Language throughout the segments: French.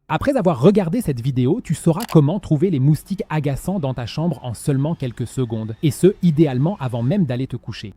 Après avoir regardé cette vidéo, tu sauras comment trouver les moustiques agaçants dans ta chambre en seulement quelques secondes, et ce, idéalement avant même d'aller te coucher.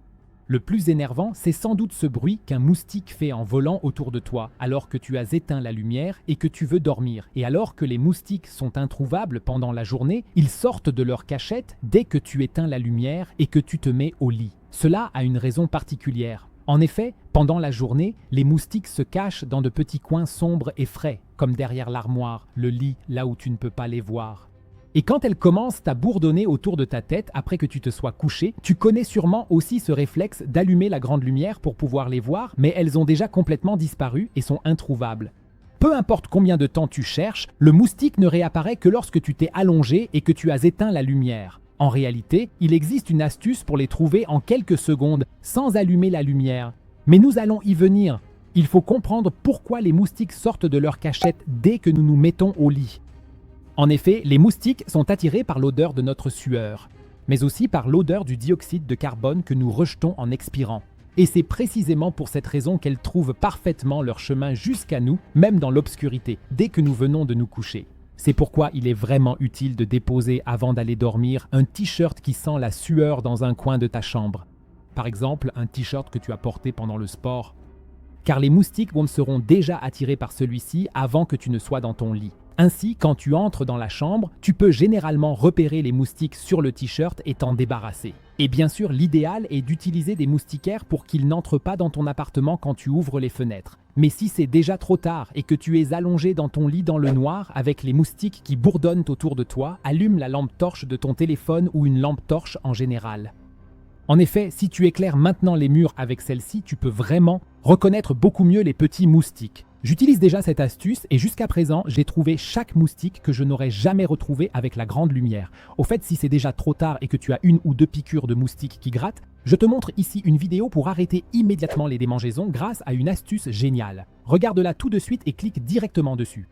Le plus énervant, c'est sans doute ce bruit qu'un moustique fait en volant autour de toi, alors que tu as éteint la lumière et que tu veux dormir. Et alors que les moustiques sont introuvables pendant la journée, ils sortent de leur cachette dès que tu éteins la lumière et que tu te mets au lit. Cela a une raison particulière. En effet, pendant la journée, les moustiques se cachent dans de petits coins sombres et frais, comme derrière l'armoire, le lit, là où tu ne peux pas les voir. Et quand elles commencent à bourdonner autour de ta tête après que tu te sois couché, tu connais sûrement aussi ce réflexe d'allumer la grande lumière pour pouvoir les voir, mais elles ont déjà complètement disparu et sont introuvables. Peu importe combien de temps tu cherches, le moustique ne réapparaît que lorsque tu t'es allongé et que tu as éteint la lumière. En réalité, il existe une astuce pour les trouver en quelques secondes sans allumer la lumière. Mais nous allons y venir. Il faut comprendre pourquoi les moustiques sortent de leur cachette dès que nous nous mettons au lit. En effet, les moustiques sont attirés par l'odeur de notre sueur, mais aussi par l'odeur du dioxyde de carbone que nous rejetons en expirant. Et c'est précisément pour cette raison qu'elles trouvent parfaitement leur chemin jusqu'à nous, même dans l'obscurité, dès que nous venons de nous coucher. C'est pourquoi il est vraiment utile de déposer avant d'aller dormir un t-shirt qui sent la sueur dans un coin de ta chambre. Par exemple, un t-shirt que tu as porté pendant le sport. Car les moustiques seront déjà attirés par celui-ci avant que tu ne sois dans ton lit. Ainsi, quand tu entres dans la chambre, tu peux généralement repérer les moustiques sur le t-shirt et t'en débarrasser. Et bien sûr, l'idéal est d'utiliser des moustiquaires pour qu'ils n'entrent pas dans ton appartement quand tu ouvres les fenêtres. Mais si c'est déjà trop tard et que tu es allongé dans ton lit dans le noir avec les moustiques qui bourdonnent autour de toi, allume la lampe torche de ton téléphone ou une lampe torche en général. En effet, si tu éclaires maintenant les murs avec celle-ci, tu peux vraiment reconnaître beaucoup mieux les petits moustiques. J'utilise déjà cette astuce et jusqu'à présent, j'ai trouvé chaque moustique que je n'aurais jamais retrouvé avec la grande lumière. Au fait, si c'est déjà trop tard et que tu as 1 ou 2 piqûres de moustiques qui grattent, je te montre ici une vidéo pour arrêter immédiatement les démangeaisons grâce à une astuce géniale. Regarde-la tout de suite et clique directement dessus.